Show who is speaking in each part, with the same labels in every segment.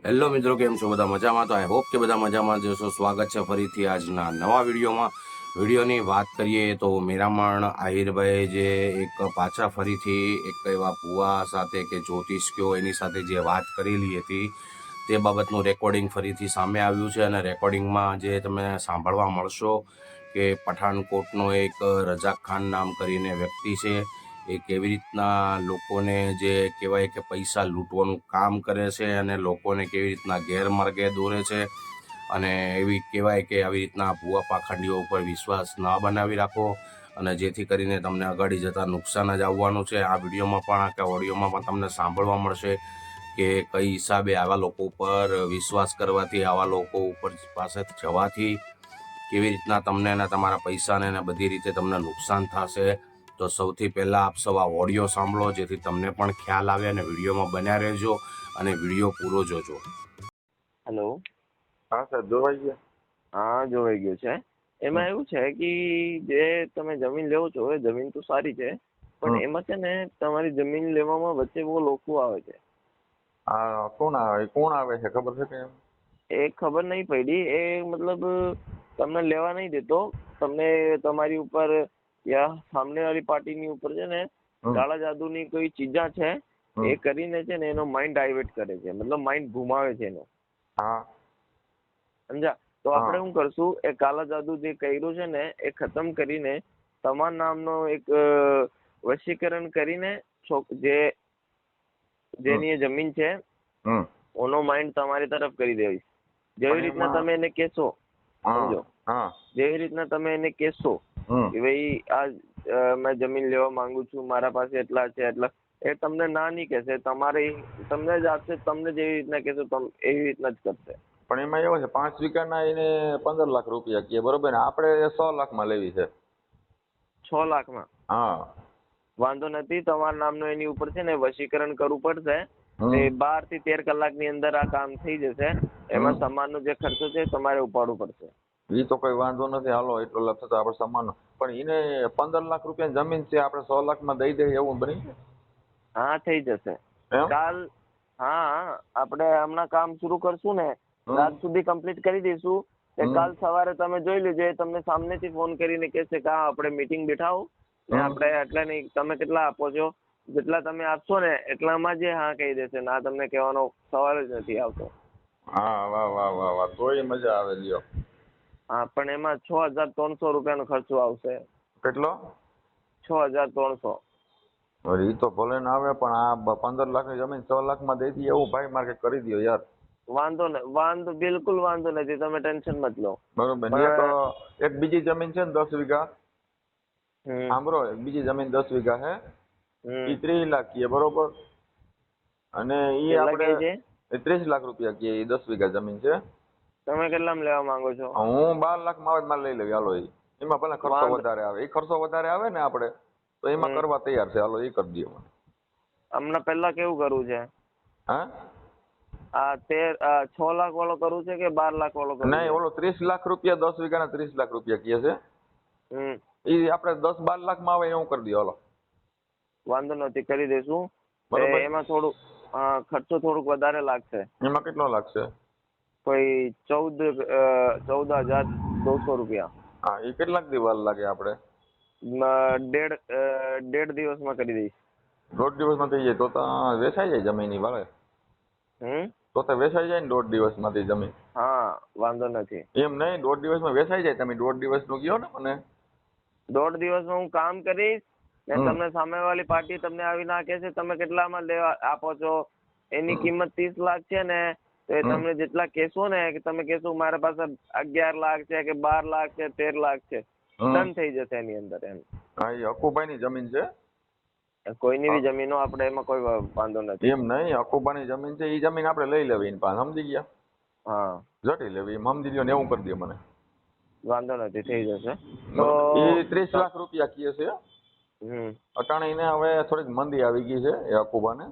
Speaker 1: Hello મિત્રો, કેમ છો? બધા મજામાં? તો આઈ હોપ કે બધા મજામાં જ હશો. સ્વાગત છે ફરીથી આજના નવા વિડીયોની વાત કરીએ તો મેરામણ આહિરભાઈ જે એક પાછા ફરીથી એક એવા ભુવા સાથે કે જ્યોતિષ કયો એની સાથે જે વાત કરેલી હતી તે બાબતનું રેકોર્ડિંગ ફરીથી સામે આવ્યું છે. અને રેકોર્ડિંગમાં જે તમે સાંભળવા મળશો કે પઠાણકોટનો એક રજાક ખાન નામ કરીને વ્યક્તિ છે, એ કેવી રીતના લોકોને જે કહેવાય કે પૈસા લૂંટવાનું કામ કરે છે અને લોકોને કેવી રીતના ગેરમાર્ગે દોરે છે. અને એવી કહેવાય કે આવી રીતના ભુવા પાખંડીઓ ઉપર વિશ્વાસ ન બનાવી રાખો, અને જેથી કરીને તમને આગળ જતાં નુકસાન જ આવવાનું છે. આ વિડીયોમાં પણ કે ઓડિયોમાં પણ તમને સાંભળવા મળશે કે કઈ હિસાબે આવા લોકો ઉપર વિશ્વાસ કરવાથી, આવા લોકો ઉપર પાસે જવાથી કેવી રીતના તમને અને તમારા પૈસાને અને બધી રીતે તમને નુકસાન થશે. તો સૌથી પહેલાં આપ સૌ આ ઓડિયો સાંભળો, જેથી તમને પણ ખ્યાલ આવે, અને વિડીયોમાં બન્યા રહેજો અને વિડીયો પૂરો જોજો.
Speaker 2: હેલો.
Speaker 3: હા સર, જોવાઈ ગયા?
Speaker 2: હા, જોવાઈ ગયું છે. એમાં એવું છે કે જે તમે જમીન લેવો છો એ જમીન તો સારી છે, પણ એમાં છે ને તમારી જમીન લેવામાં વચ્ચે બહુ લોકો આવે છે.
Speaker 3: હા, કોણ આવે છે ખબર છે કે?
Speaker 2: એ ખબર નહીં પડી. એ મતલબ તમને લેવા નહીં દેતો. તમને તમારી ઉપર યા સામનેવાળી પાર્ટીની ઉપર છે ને કાળા જાદુની કોઈ ચીજા છે એ કરીને છે ને એનો માઇન્ડ ડાયવર્ટ કરે છે, મતલબ માઇન્ડ ઘુમાવે છે એનો.
Speaker 3: હા,
Speaker 2: સમજા? તો આપણે શું કરશું, એ કાલા જાદુ જે કર્યું છે ને એ ખતમ કરીને તમારા નામનો એક વશીકરણ કરીને જેની એ જમીન છે એનો માઇન્ડ તમારી તરફ કરી દેવીશ. જેવી રીતના તમે એને કહેશો, સમજો, જેવી રીતના તમે એને કહેશો કે ભાઈ આ મેં જમીન લેવા માંગુ છું, મારા પાસે એટલા છે એટલા, એ તમને ના નહીં કહેશે. તમને જ આપશે. તમને જેવી રીતના કહેશો એવી રીતના જ કરશે.
Speaker 3: પણ એમાં એવું છે 5 વીઘાના એને 15 લાખ રૂપિયા કહે, બરોબર ને? આપણે 100 લાખમાં લેવી છે.
Speaker 2: 6 લાખમાં?
Speaker 3: હા,
Speaker 2: વાંધો નથી. તમારા નામનો એની ઉપર છે ને વશીકરણ કરવું પડશે. 12 થી 13 કલાકની અંદર આ કામ થઈ જશે. એમાં સામાનનો જે ખર્ચો છે તમારે ઉપાડવું પડશે.
Speaker 3: એ તો કઈ વાંધો નથી, હાલો એટલો લાખ થતો આપણે સામાન. પણ એને 15 લાખ રૂપિયા જમીન છે, આપણે 100 લાખમાં દઈ દઈએ એવું બની છે?
Speaker 2: હા, થઈ જશે. હા, આપણે હમણાં કામ શરૂ કરશું ને, રાત સુધી કમ્પ્લીટ કરી દઈશું. કાલ સવારે તમે જોઈ લેજો. એ તમને સામનેથી ફોન કરીને કહેશે કે આપણે મીટિંગ બેઠાવો ને આપણે એટલા નહીં, તમે કેટલા આપો છો, જેટલા તમે આપશો ને એટલામાં જ હા કહી દેશે. ના, તમને કહેવાનો સવાલ જ નથી આવતો.
Speaker 3: હા, વાહ વાહ વાહ વાહ, તોય મજા આવે લ્યો.
Speaker 2: હા, પણ એમાં 6,300 રૂપિયાનો ખર્ચો આવશે.
Speaker 3: કેટલો?
Speaker 2: 6,300.
Speaker 3: એ તો ભલે ને આવે, પણ આ 15 લાખની જમીન 6 લાખમાં દઈ દઈએ એવું ભાઈ માર્કેટ કરી દો યાર.
Speaker 2: વાંધો બિલકુલ વાંધો નથી. તમે ટેન્શન મત લો.
Speaker 3: બરોબર. એક બીજી જમીન છે ને 10 વીઘા, સાંભળો, બીજી જમીન 10 વીઘા છે, એ 30 લાખ કહે, બરોબર? અને એ આપણે 30 લાખ રૂપિયા કહે, એ 10 વીઘા જમીન છે.
Speaker 2: તમે કેટલામાં લેવા માંગો છો?
Speaker 3: હું 12 લાખમાં આવે મારે લઈ લેવી, હાલો. એમાં ભલે ખર્ચો વધારે આવે, એ ખર્ચો વધારે આવે ને આપણે તો એમાં કરવા તૈયાર છે, હાલો એ કરી દઈએ મને.
Speaker 2: હમણાં પહેલા કેવું કરવું છે?
Speaker 3: હા,
Speaker 2: આ 6 લાખ વાળો કરવું છે કે 12 લાખ વાળો કરવું છે?
Speaker 3: નહીં, ઓલો 30 લાખ રૂપિયા 10 વીઘાના 30 લાખ રૂપિયા કહે છે. એ આપણે 10-12 લાખમાં આવે એવું કરી દઈએ, હાલો.
Speaker 2: વાંધો નથી, કરી દઈશું. એમાં થોડું ખર્ચો થોડુંક વધારે લાગશે.
Speaker 3: એમાં કેટલો લાગશે?
Speaker 2: કોઈ 14,200 રૂપિયા.
Speaker 3: હા, એ કેટલાક દિવસ લાગે આપણે?
Speaker 2: ડેઢ દિવસમાં કરી દઈશ.
Speaker 3: 1.5 દિવસમાં થઈ જાય તો વેચાઈ જાય જમીન ની ભાડે? તો વેચાઈ જાય ને 1.5 દિવસમાંથી જમીન?
Speaker 2: હા, વાંધો નથી.
Speaker 3: એમ નહીં, 1.5 દિવસમાં વેચાઈ જાય. તમે 1.5 દિવસનું કહો ને મને.
Speaker 2: 1.5 દિવસમાં હું કામ કરીશ ને તમને સામેવાળી પાર્ટી તમને આવી નાખે છે. તમે કેટલામાં લેવા આપો છો? એની કિંમત 30 લાખ છે ને, તો એ તમને જેટલા કહેશો ને, કે તમે કહેશો મારા પાસે 11 લાખ છે કે 12 લાખ છે, 13 લાખ છે, ડન થઈ જશે એની અંદર. એમ.
Speaker 3: હા, એ હકુભાઈની જમીન છે.
Speaker 2: કોઈની બી જમીનો, આપણે એમાં કોઈ વાંધો નથી.
Speaker 3: એમ નહીં, હકુભાઈની જમીન છે, એ જમીન આપણે લઈ લેવી એની પાસે, સમજી ગયા?
Speaker 2: હા,
Speaker 3: જટી લેવી, એમ સમજી લ્યો ને એવું કરી દે મને.
Speaker 2: વાંધો નથી, થઈ જશે.
Speaker 3: તો એ 30 લાખ રૂપિયા કહે છે. અટાણે એને હવે થોડીક મંદી આવી ગઈ છે એ હકુભાને.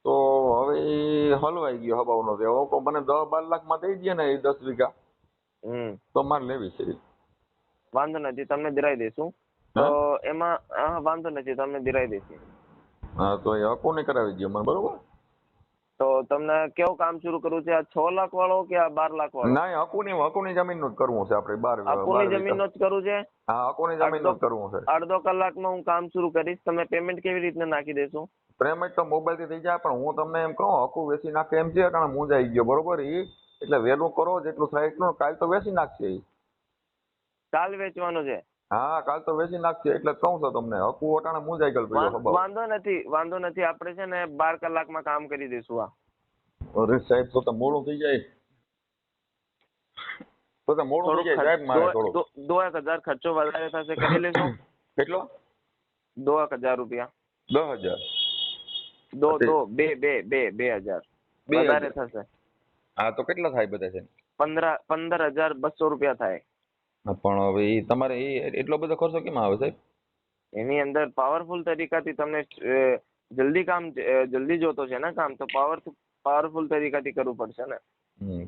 Speaker 3: તો હવે એ હલવાઈ ગયો હબાવનો. હવે મને 10-12 લાખમાં દઈ દે ને એ 10 વીઘા, તો મારે લેવી છે.
Speaker 2: વાંધો નથી, તમને દિરાઈ દઈશું. તો એમાં વાંધો નથી, તમને દિરાઈ દઈશું.
Speaker 3: હા, તો એ હકુ ને કરાવી દો મને, બરોબર?
Speaker 2: તો તમને કેવું કામ શરૂ કરવું છે? આ 6 લાખ વાળો કે આ 12 લાખ વાળો?
Speaker 3: ના, હકુની જમીનનું જ કરવું છે આપણે. 12
Speaker 2: આખુની જમીનનું જ કરવું છે?
Speaker 3: હા, હકુની જમીનનું જ કરવું છે.
Speaker 2: અડધો કલાકમાં હું કામ શરૂ કરીશ. તમે પેમેન્ટ કેવી રીતના નાખી દેશો?
Speaker 3: પેમેન્ટ તો મોબાઈલ થી થઈ જાય, પણ હું તમને એમ કહું હકુ વેચી નાખે એમ છે, કારણ મૂંઝાઈ ગયો બરોબર. એટલે વહેલું કરો જેટલું થાય એટલું. કાલ તો વેચી નાખશે ઈ.
Speaker 2: કાલ વેચવાનું છે?
Speaker 3: હા, કાલ તો વેચી નાખશે. એટલે જ કહું છું તમને, હકુ ઓટાણે મૂંઝાઈ ગયેલ પડ્યો.
Speaker 2: વાંધો નથી. આપણે છે ને 12 કલાકમાં કામ કરી દઈશું.
Speaker 3: અરે સાહેબ, તો મોડું થઈ જાય. મોડું થઈ જાય સાહેબ. મારે થોડું
Speaker 2: 2000 ખર્ચો વધારે થશે, કરી લેશો?
Speaker 3: કેટલો?
Speaker 2: 2000 રૂપિયા.
Speaker 3: 10,000?
Speaker 2: 2000 વધારે થશે.
Speaker 3: હા, તો કેટલા થાય બધા છે?
Speaker 2: 15,200 રૂપિયા થાય.
Speaker 3: પણ હવે તમારે એટલો બધો ખર્ચો કેમ આવે સાહેબ?
Speaker 2: એની અંદર પાવરફુલ તરીકાથી તમને જલ્દી જોતો છે ને કામ, તો પાવરફુલ તરીકાથી કરવું પડશે ને.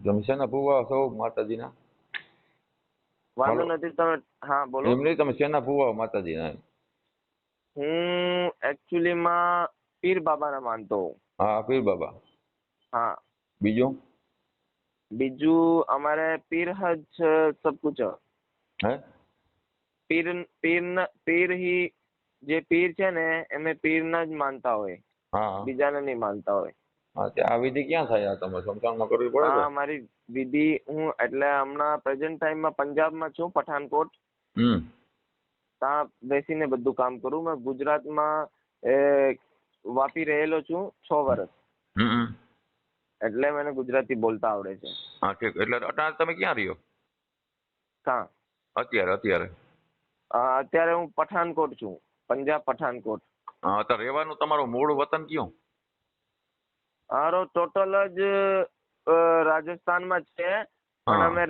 Speaker 3: તમે શેના ભૂવા સૌ માતાજીના?
Speaker 2: વાંધો નથી. તમે હા બોલો.
Speaker 3: એમ નહીં, તમે શેના ભૂવા માતાજીના?
Speaker 2: હું એકચ્યુઅલી માં પીર બાબાના માનતો હું.
Speaker 3: હા, પીર બાબા.
Speaker 2: હા.
Speaker 3: બીજું
Speaker 2: અમારે પીર હજ સબ કુછ
Speaker 3: હે.
Speaker 2: પીર ही જે પીર છે ને એમે પીરના જ માનતા હોય.
Speaker 3: હા.
Speaker 2: બીજાને નહીં માનતા હોય.
Speaker 3: હા, આ વિધિ ક્યાં થાય? તમે સમજાવવામાં કરવી પડે.
Speaker 2: હા, મારી વિધિ હું એટલે હમણાં પ્રેઝન્ટ ટાઈમમાં પંજાબમાં છું, પઠાણકોટ. ત્યાં બેસીને બધું કામ કરું. મેં ગુજરાતમાં વાપી રહેલો છું 6 વર્ષ. એટલે મને ગુજરાતી બોલતા આવડે છે.
Speaker 3: હા, ઠીક. એટલે અત્યારે તમે ક્યાં રહ્યો?
Speaker 2: ક્યાં?
Speaker 3: અત્યારે
Speaker 2: હું પઠાણકોટ છું, પંજાબ પઠાણકોટ.
Speaker 3: હા, તો રહેવાનું તમારું મૂળ વતન કયું?
Speaker 2: મારો ટોટલ જ રાજસ્થાનમાં જ છે, પણ અમે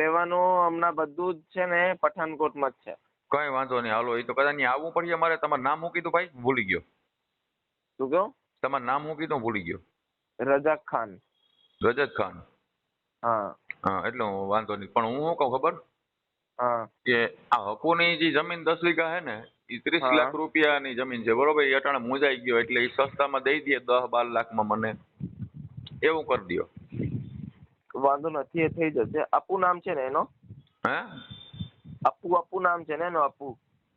Speaker 2: રહેવાનું હમણાં બધું જ છે ને પઠાણકોટમાં જ છે.
Speaker 3: કઈ વાંધો નહીં, હાલો. એ તો કદાચ આવવું પડશે મારે. તમારું નામ શું કીધું ભાઈ? ભૂલી ગયો.
Speaker 2: શું કહો?
Speaker 3: તમારું નામ શું કીધું? ભૂલી ગયો.
Speaker 2: રજાક ખાન.
Speaker 3: રજત ખાન.
Speaker 2: હા.
Speaker 3: હા, એટલે વાંધો નહીં. પણ હું શું કહું ખબર?
Speaker 2: હા.
Speaker 3: કે આ હકુની જે જમીન 10 વીઘા છે ને, એ 30 લાખ રૂપિયાની જમીન છે બરોબર. એ અટાણે મૂંઝાઈ ગયો, એટલે એ સસ્તામાં દઈ દે 10-12 લાખમાં મને, એવું કરી દો.
Speaker 2: વાંધો નથી, એ થઈ જશે. અપુ નામ છે ને એનો?
Speaker 3: હે?
Speaker 2: અપુ નામ છે ને એનો? અપુ.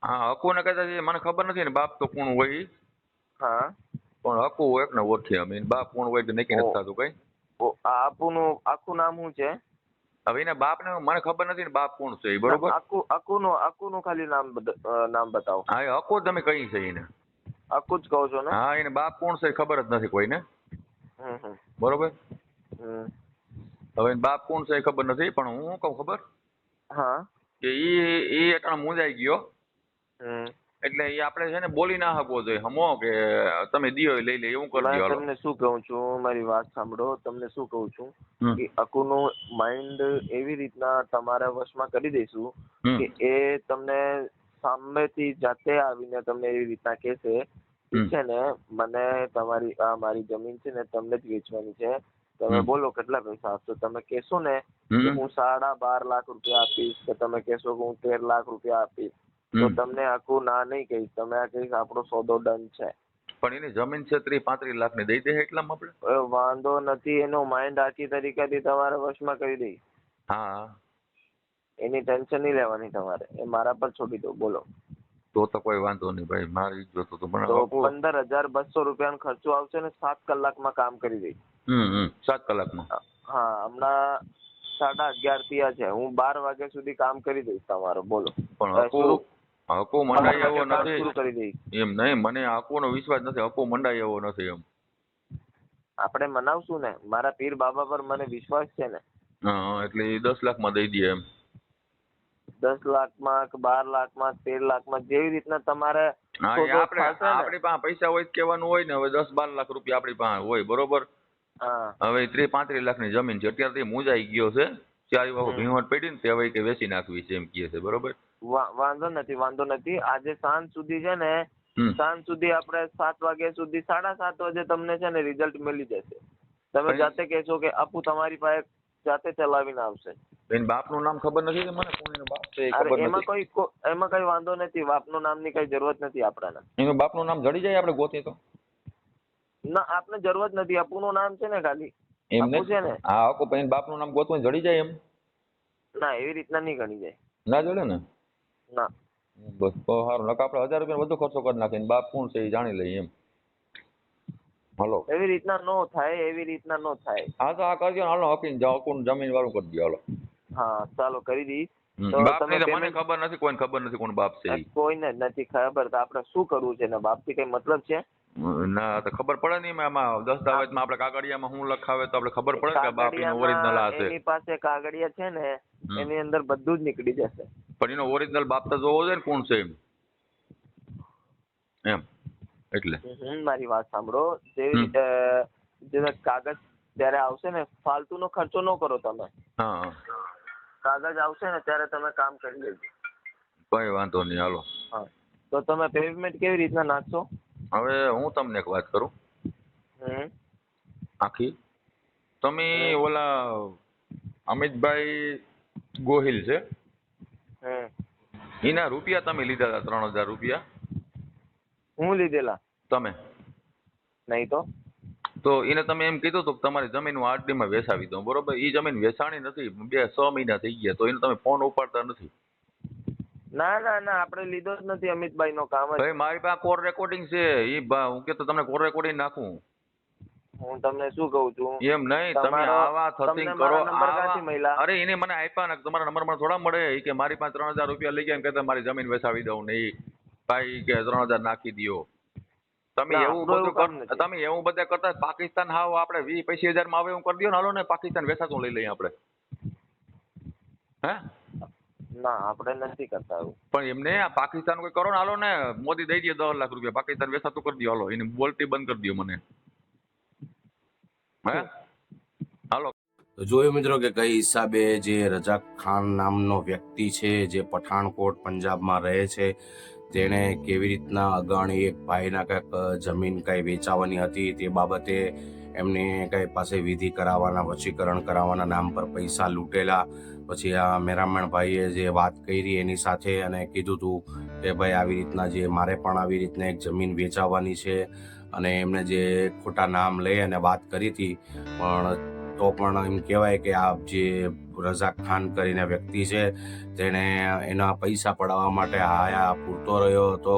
Speaker 3: હા, હકુ ને કદાચ મને ખબર નથી ને બાપ તો કોણ હોય.
Speaker 2: હા.
Speaker 3: પણ હકુ હોય ને ઓળખી અમે. બાપ કોણ હોય તો નક્કી નથી થતું કઈ.
Speaker 2: આ અપુનું આખું નામ શું છે?
Speaker 3: હવે એના બાપ ને મને ખબર નથી ને બાપ કોણ છે બરોબર.
Speaker 2: અકુનું ખાલી નામ બતાવો.
Speaker 3: હા, હકુ તમે કઈ છે એને?
Speaker 2: અકુ જ કહો છો ને?
Speaker 3: હા, એને બાપ કોણ છે ખબર જ નથી કોઈને. બરોબર. હવે બાપ કોણ છે ખબર નથી, પણ હું કહું ખબર?
Speaker 2: હા.
Speaker 3: કે ઈ અટાણે મૂંઝાઈ ગયો. એટલે એ આપણે છે ને બોલી ના શકવો જોઈએ. હમો કે તમે દિયો લઈ લે એવું કરી દો.
Speaker 2: તમને શું કહું છું, મારી વાત સાંભળો. તમને શું કહું છું કે અકુનું માઇન્ડ એવી રીતના તમારા વશમાં કરી દઈશું કે એ તમને સામેથી જાતે આવીને તમને એવી રીતના કહેશે છે ને, મને તમારી આ મારી જમીન છે ને તમને જ વેચવાની છે, તમે બોલો કેટલા પૈસા આપશો. તમે કહેશો ને કે હું 12.5 લાખ રૂપિયા આપીશ, કે તમે કહેશો કે હું 13 લાખ રૂપિયા આપીશ, તો તમને આખું ના નહીં કહીશ. તમે આ કહીશ આપણો સોદો ડન છે.
Speaker 3: પણ એની જમીન છે 30-35 લાખ ની દઈ દે એટલામાં આપણે.
Speaker 2: વાંધો નથી, એનો માઇન્ડ આખી તરીકાથી તમારા વશમાં કરી દઈ.
Speaker 3: હા,
Speaker 2: એની ટેન્શન નહીં લેવાની તમારે, એ મારા પર છોડી દો. બોલો.
Speaker 3: તો કોઈ વાંધો નહીં ભાઈ, મારી જોતો તો પણ
Speaker 2: 15,200 રૂપિયાનો ખર્ચો આવશે ને 7 કલાકમાં કામ કરી દઈ.
Speaker 3: 7 કલાકમાં?
Speaker 2: હા, હમણાં 11:30 થયા છે. હું 12 વાગ્યા સુધી કામ કરી દઈશ તમારો. બોલો.
Speaker 3: પણ હકુ મંડાય એવો નથી.
Speaker 2: શરૂ કરી દઈશ.
Speaker 3: એમ નહીં, મને હકુનો વિશ્વાસ નથી. હકુ મંડાય એવો નથી એમ.
Speaker 2: આપણે મનાવશું ને. મારા પીર બાબા પર મને વિશ્વાસ છે ને.
Speaker 3: હા, એટલે 10 લાખમાં દઈ દે એમ.
Speaker 2: 10 લાખમાં કે 12 લાખમાં 13 લાખમાં જેવી રીતના તમારે
Speaker 3: આપણી પાસે પૈસા હોય કહેવાનું હોય ને. હવે 10-12 લાખ રૂપિયા આપણી પાસે હોય બરોબર. હવે 30-35 લાખની જમીન છે. અત્યારથી મૂંઝાઈ ગયો છે. 4 વખત ભીમત પડી ને તે હવે કે વેચી નાખવી છે એમ કહે છે બરોબર.
Speaker 2: વાંધો નથી. આજે સાંજ સુધી છે ને, સાંજ સુધી આપણે 7 વાગ્યા સુધી 7:30 વાગે તમને છે ને રિઝલ્ટ મળી જશે. તમે જાતે કહેશો કે આપુ તમારી પાસે જાતે ચલાવીને આવશે.
Speaker 3: એના બાપનું નામ ખબર નથી મને, કોણ એનો બાપ છે ખબર નથી.
Speaker 2: એમાં કઈ વાંધો નથી. બાપનું નામની કઈ જરૂરત નથી આપણાને.
Speaker 3: એનું બાપનું નામ જડી જાય આપણે ગોતીએ તો?
Speaker 2: ના આપને જરૂર જ નથી. અપુનું નામ છે ને ખાલી
Speaker 3: એમ
Speaker 2: અપુ છે ને.
Speaker 3: હા અપુ પછી બાપનું નામ ગોતવું જડી જાય એમ
Speaker 2: ના એવી રીતના નહીં ગણી જાય.
Speaker 3: ના જડે ને
Speaker 2: ના
Speaker 3: બસ તો સારું નકર આપણે 1000 રૂપિયા વધુ ખર્ચો કરી નાખીને બાપ કોણ છે એ જાણી લઈએ એમ. હાલો
Speaker 2: એવી રીતના નો થાય, એવી રીતના નો થાય.
Speaker 3: હા તો આ કરજો હાલો હકીને જાઓ કોણ જમીન વાળું કરી દો હાલો.
Speaker 2: હા ચાલો કરી દઈશ. તો
Speaker 3: બાપની તો મને
Speaker 2: payment-
Speaker 3: ખબર નથી, કોઈને ખબર નથી કોણ બાપ છે ઈ.
Speaker 2: કોઈને જ નથી ખબર. તો આપણે શું કરવું છે ને બાપથી કઈ મતલબ છે?
Speaker 3: ના તો ખબર પડે નહીં આમાં દસ્તાવેજમાં આપણે કાગળિયામાં શું લખાવે તો આપણે ખબર પડે કે બાપીનો ઓરિજિનલ આ છે.
Speaker 2: એની પાસે કાગળિયા છે ને એની અંદર બધું જ નીકળી જશે.
Speaker 3: પણ એનો ઓરિજિનલ બાપ તો જોવો જોઈએ ને કોણ છે એમ એટલે
Speaker 2: મારી વાત સાંભળો. જેવી રીતે જે કાગળ જ્યારે આવશે ને ફાલતુનો ખર્ચો ન કરો તમે.
Speaker 3: હા
Speaker 2: કાગળ આવશે ને ત્યારે તમે કામ કરી લેજો.
Speaker 3: કઈ વાંધો નહીં હાલો.
Speaker 2: હા તો તમે પેમેન્ટ કેવી રીતના નાખશો?
Speaker 3: હવે હું તમને એક વાત કરું આખી. તમે ઓલા અમિતભાઈ ગોહિલ છે એના રૂપિયા તમે લીધા હતા 3000 રૂપિયા.
Speaker 2: હું લીધેલા?
Speaker 3: તમે
Speaker 2: નહીં
Speaker 3: તો એને તમે એમ કીધું હતું કે તમારી જમીન હું આરડીમાં વેચાવી દઉં, બરોબર? એ જમીન વેચાણી નથી, 2-6 મહિના થઈ ગયા, તો એને તમે ફોન ઉપાડતા નથી.
Speaker 2: ના ના ના આપણે લીધો જ નથી. અમિતભાઈ નો કામ જ.
Speaker 3: ભાઈ મારી પાસે કોલ રેકોર્ડિંગ છે. હું કે તો તમને કોલ રેકોર્ડિંગ નાખું.
Speaker 2: હું તમને શું કહું છું
Speaker 3: એમ નહીં, તમે આવા થતિંગ કરો. અરે એને મને આપ્યા ને તમારા નંબર મને થોડા મળે. એ કે મારી પાસે 3000 રૂપિયા લઈ ગયા ને કે મારી જમીન વેચાવી દઉં ને ભાઈ કે 3000 નાખી દો. તમે એવું બધા કરતા પાકિસ્તાન હાવ આપણે 20-25 માં આવે એવું કરી દો ને હાલો ને પાકિસ્તાન વેચાતું લઈ લઈએ આપણે. હે
Speaker 2: ના આપણે નથી કરતા એવું.
Speaker 3: પણ એમને આ પાકિસ્તાન કોઈ કરો ને હાલો ને મોદી દઈ દે 10 લાખ રૂપિયા પાકિસ્તાન વેચાતું કરી દો હાલો. એને બોલતી બંધ કરી દો મને. હે હાલો.
Speaker 1: તો જોયું મિત્રો કે કઈ હિસાબે જે રજાક ખાન નામનો વ્યક્તિ છે જે પઠાણકોટ પંજાબમાં રહે છે તેણે કેવી રીતના અગાણી એક ભાઈના કંઈક જમીન કંઈ વેચાવાની હતી તે બાબતે એમને કંઈ પાસે વિધિ કરાવવાના વશીકરણ કરાવવાના નામ પર પૈસા લૂંટેલા. પછી આ મેરામણભાઈએ જે વાત કરી એની સાથે અને કીધું હતું કે ભાઈ આવી રીતના જે મારે પણ આવી રીતના એક જમીન વેચાવાની છે અને એમને જે ખોટા નામ લઈ અને વાત કરી હતી. પણ તો પણ એમ કહેવાય કે આ જે રઝાક ખાન કરીને વ્યક્તિ છે તેણે એના પૈસા પડાવવા માટે આયા પૂરતો રહ્યો હતો.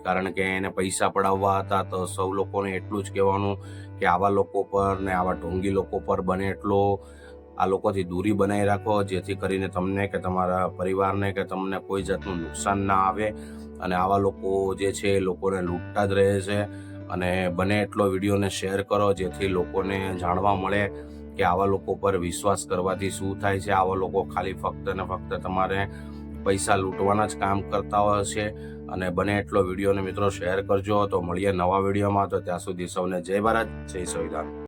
Speaker 1: કારણ કે એને પૈસા પડાવવા હતા. તો સૌ લોકોને એટલું જ કહેવાનું કે આવા લોકો પર ને આવા ઢોંગી લોકો પર બને એટલો આ લોકોથી દૂરી બનાવી રાખો, જેથી કરીને તમને કે તમારા પરિવારને કે તમને કોઈ જાતનું નુકસાન ના આવે. અને આવા લોકો જે છે એ લોકોને લૂંટતા જ રહે છે. અને બને એટલો વિડીયોને શેર કરો જેથી લોકોને જાણવા મળે કે આવા લોકો પર વિશ્વાસ કરવાથી શું થાય છે. આવા લોકો ખાલી ફક્ત ને ફક્ત તમારે પૈસા લૂંટવાના જ કામ કરતા હોય છે. અને બને એટલો વિડીયોને મિત્રો શેર કરજો. તો મળીએ નવા વિડીયોમાં. તો ત્યાં સુધી સૌને જય ભારત, જય સંવિધાન.